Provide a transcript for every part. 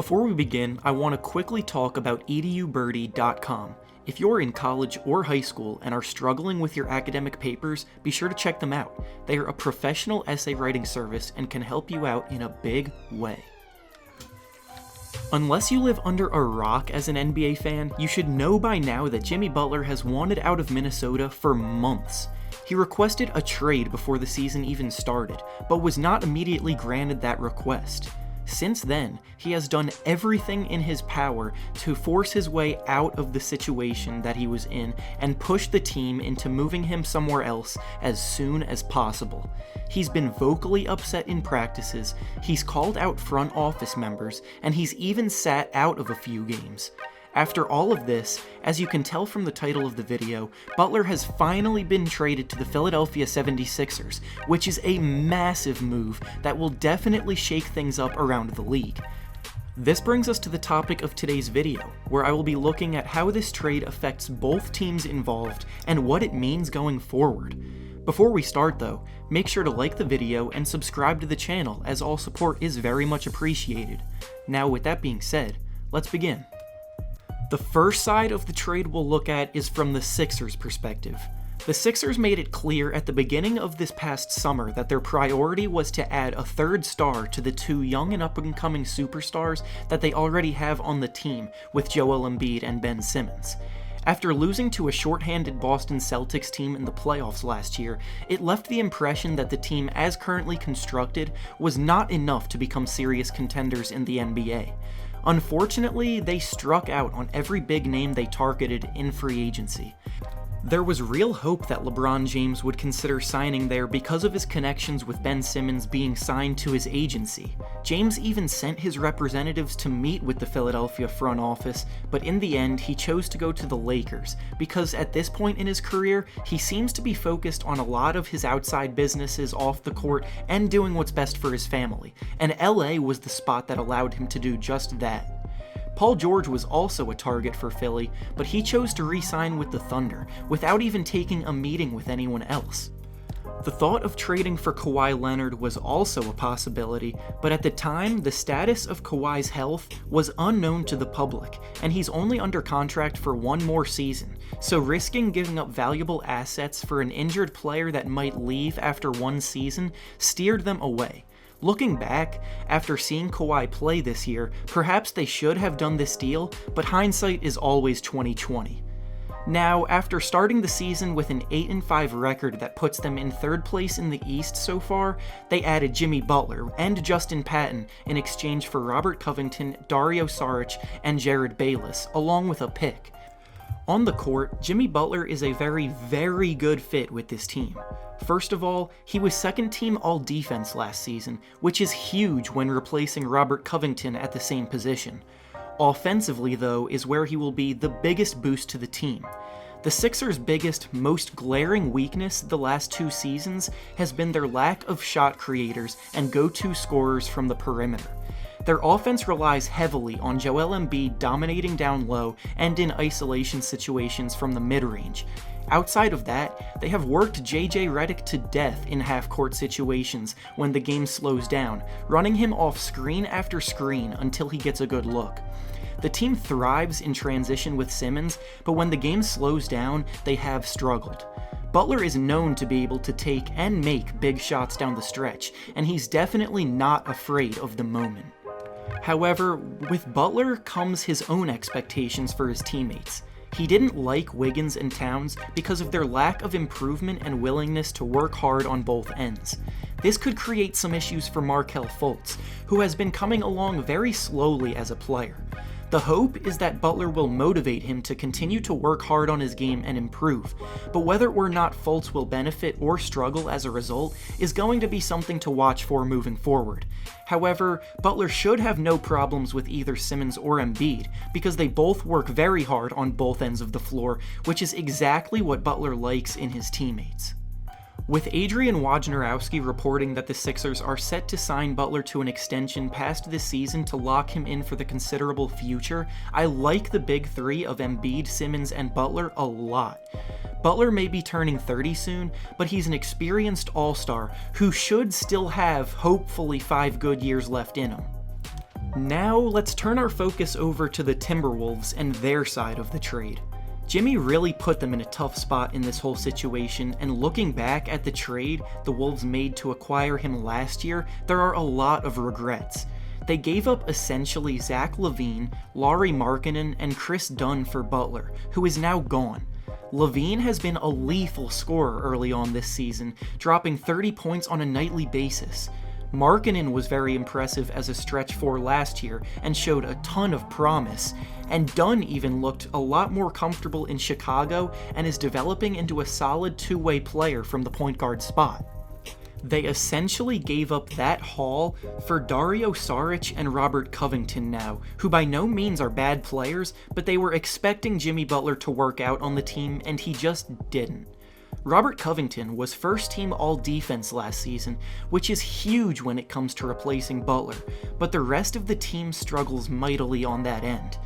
Before we begin, I want to quickly talk about edubirdie.com. If you're in college or high school and are struggling with your academic papers, be sure to check them out. They are a professional essay writing service and can help you out in a big way. Unless you live under a rock as an NBA fan, you should know by now that Jimmy Butler has wanted out of Minnesota for months. He requested a trade before the season even started, but was not immediately granted that request. Since then, he has done everything in his power to force his way out of the situation that he was in and push the team into moving him somewhere else as soon as possible. He's been vocally upset in practices, he's called out front office members, and he's even sat out of a few games. After all of this, as you can tell from the title of the video, Butler has finally been traded to the Philadelphia 76ers, which is a massive move that will definitely shake things up around the league. This brings us to the topic of today's video, where I will be looking at how this trade affects both teams involved and what it means going forward. Before we start though, make sure to like the video and subscribe to the channel, as all support is very much appreciated. Now with that being said, let's begin. The first side of the trade we'll look at is from the Sixers' perspective. The Sixers made it clear at the beginning of this past summer that their priority was to add a third star to the two young and up-and-coming superstars that they already have on the team with Joel Embiid and Ben Simmons. After losing to a shorthanded Boston Celtics team in the playoffs last year, it left the impression that the team as currently constructed was not enough to become serious contenders in the NBA. Unfortunately, they struck out on every big name they targeted in free agency. There was real hope that LeBron James would consider signing there because of his connections with Ben Simmons being signed to his agency. James even sent his representatives to meet with the Philadelphia front office, but in the end he chose to go to the Lakers because at this point in his career, he seems to be focused on a lot of his outside businesses off the court and doing what's best for his family, and LA was the spot that allowed him to do just that. Paul George was also a target for Philly, but he chose to re-sign with the Thunder without even taking a meeting with anyone else. The thought of trading for Kawhi Leonard was also a possibility, but at the time, the status of Kawhi's health was unknown to the public, and he's only under contract for one more season, so risking giving up valuable assets for an injured player that might leave after one season steered them away. Looking back, after seeing Kawhi play this year, perhaps they should have done this deal, but hindsight is always 20/20. Now, after starting the season with an 8-5 record that puts them in third place in the East so far, they added Jimmy Butler and Justin Patton in exchange for Robert Covington, Dario Saric, and Jared Bayless, along with a pick. On the court, Jimmy Butler is a very good fit with this team. First of all, he was second team all-defense last season, which is huge when replacing Robert Covington at the same position. Offensively, though, is where he will be the biggest boost to the team. The Sixers' biggest, most glaring weakness the last two seasons has been their lack of shot creators and go-to scorers from the perimeter. Their offense relies heavily on Joel Embiid dominating down low and in isolation situations from the mid-range. Outside of that, they have worked JJ Redick to death in half-court situations when the game slows down, running him off screen after screen until he gets a good look. The team thrives in transition with Simmons, but when the game slows down, they have struggled. Butler is known to be able to take and make big shots down the stretch, and he's definitely not afraid of the moment. However, with Butler comes his own expectations for his teammates. He didn't like Wiggins and Towns because of their lack of improvement and willingness to work hard on both ends. This could create some issues for Markelle Fultz, who has been coming along very slowly as a player. The hope is that Butler will motivate him to continue to work hard on his game and improve, but whether or not Fultz will benefit or struggle as a result is going to be something to watch for moving forward. However, Butler should have no problems with either Simmons or Embiid, because they both work very hard on both ends of the floor, which is exactly what Butler likes in his teammates. With Adrian Wojnarowski reporting that the Sixers are set to sign Butler to an extension past this season to lock him in for the considerable future, I like the big three of Embiid, Simmons, and Butler a lot. Butler may be turning 30 soon, but he's an experienced all-star who should still have, hopefully, 5 good years left in him. Now let's turn our focus over to the Timberwolves and their side of the trade. Jimmy really put them in a tough spot in this whole situation, and looking back at the trade the Wolves made to acquire him last year, there are a lot of regrets. They gave up essentially Zach LaVine, Lauri Markkanen, and Chris Dunn for Butler, who is now gone. LaVine has been a lethal scorer early on this season, dropping 30 points on a nightly basis. Markkanen was very impressive as a stretch 4 last year and showed a ton of promise, and Dunn even looked a lot more comfortable in Chicago and is developing into a solid two-way player from the point guard spot. They essentially gave up that haul for Dario Saric and Robert Covington now, who by no means are bad players, but they were expecting Jimmy Butler to work out on the team and he just didn't. Robert Covington was first team all-defense last season, which is huge when it comes to replacing Butler, but the rest of the team struggles mightily on that end.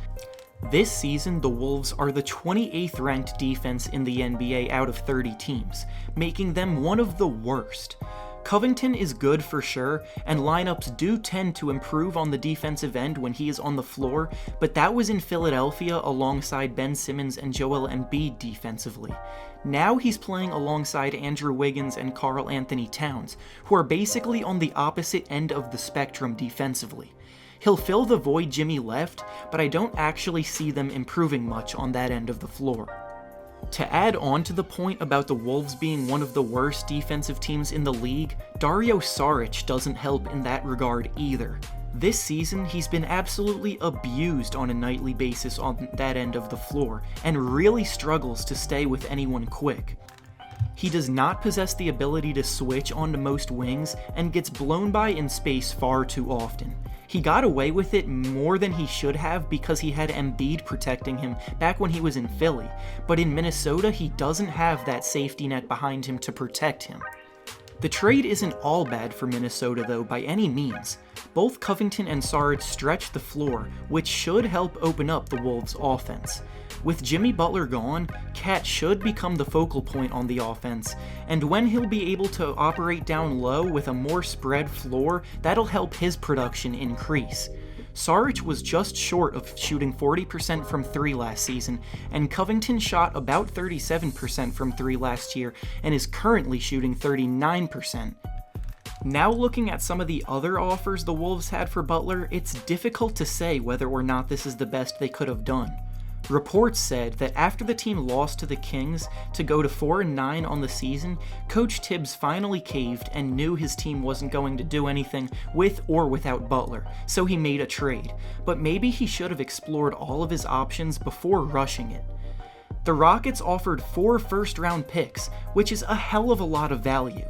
This season, the Wolves are the 28th ranked defense in the NBA out of 30 teams, making them one of the worst. Covington is good for sure, and lineups do tend to improve on the defensive end when he is on the floor, but that was in Philadelphia alongside Ben Simmons and Joel Embiid defensively. Now he's playing alongside Andrew Wiggins and Karl Anthony Towns, who are basically on the opposite end of the spectrum defensively. He'll fill the void Jimmy left, but I don't actually see them improving much on that end of the floor. To add on to the point about the Wolves being one of the worst defensive teams in the league, Dario Saric doesn't help in that regard either. This season, he's been absolutely abused on a nightly basis on that end of the floor, and really struggles to stay with anyone quick. He does not possess the ability to switch onto most wings, and gets blown by in space far too often. He got away with it more than he should have because he had Embiid protecting him back when he was in Philly, but in Minnesota he doesn't have that safety net behind him to protect him. The trade isn't all bad for Minnesota though by any means. Both Covington and Saric stretch the floor, which should help open up the Wolves' offense. With Jimmy Butler gone, Cat should become the focal point on the offense, and when he'll be able to operate down low with a more spread floor, that'll help his production increase. Saric was just short of shooting 40% from 3 last season, and Covington shot about 37% from 3 last year and is currently shooting 39%. Now looking at some of the other offers the Wolves had for Butler, it's difficult to say whether or not this is the best they could have done. Reports said that after the team lost to the Kings to go to 4-9 on the season, Coach Tibbs finally caved and knew his team wasn't going to do anything with or without Butler, so he made a trade, but maybe he should have explored all of his options before rushing it. The Rockets offered 4 first-round picks, which is a hell of a lot of value.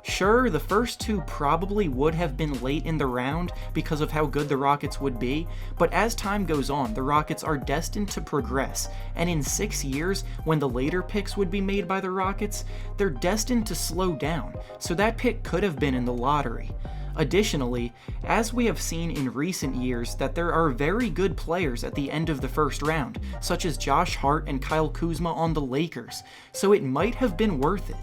Sure, the first 2 probably would have been late in the round because of how good the Rockets would be, but as time goes on, the Rockets are destined to progress, and in 6 years, when the later picks would be made by the Rockets, they're destined to slow down, so that pick could have been in the lottery. Additionally, as we have seen in recent years that there are very good players at the end of the first round, such as Josh Hart and Kyle Kuzma on the Lakers, so it might have been worth it.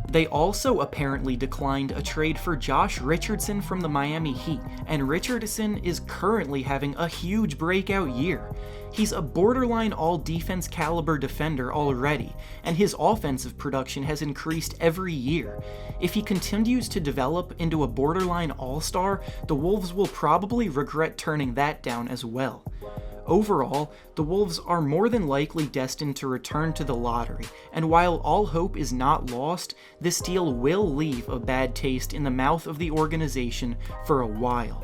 They also apparently declined a trade for Josh Richardson from the Miami Heat, and Richardson is currently having a huge breakout year. He's a borderline all-defense caliber defender already, and his offensive production has increased every year. If he continues to develop into a borderline all-star, the Wolves will probably regret turning that down as well. Overall, the Wolves are more than likely destined to return to the lottery, and while all hope is not lost, this deal will leave a bad taste in the mouth of the organization for a while.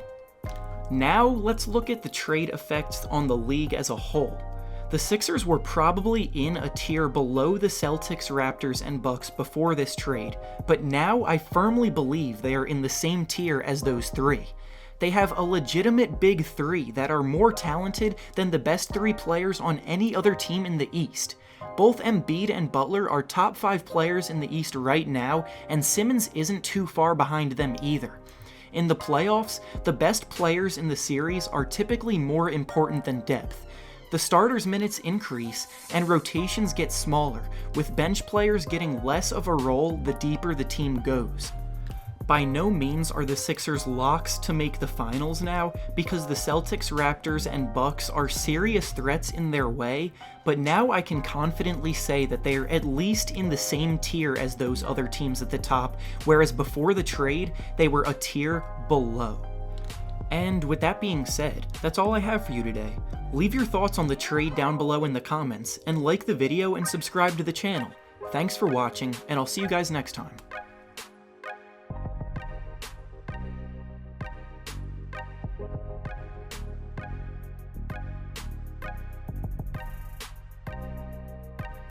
Now, let's look at the trade effects on the league as a whole. The Sixers were probably in a tier below the Celtics, Raptors, and Bucks before this trade, but now I firmly believe they are in the same tier as those 3. They have a legitimate big 3 that are more talented than the best 3 players on any other team in the East. Both Embiid and Butler are top 5 players in the East right now, and Simmons isn't too far behind them either. In the playoffs, the best players in the series are typically more important than depth. The starters' minutes increase, and rotations get smaller, with bench players getting less of a role the deeper the team goes. By no means are the Sixers locks to make the finals now, because the Celtics, Raptors, and Bucks are serious threats in their way, but now I can confidently say that they are at least in the same tier as those other teams at the top, whereas before the trade, they were a tier below. And with that being said, that's all I have for you today. Leave your thoughts on the trade down below in the comments, and like the video and subscribe to the channel. Thanks for watching, and I'll see you guys next time.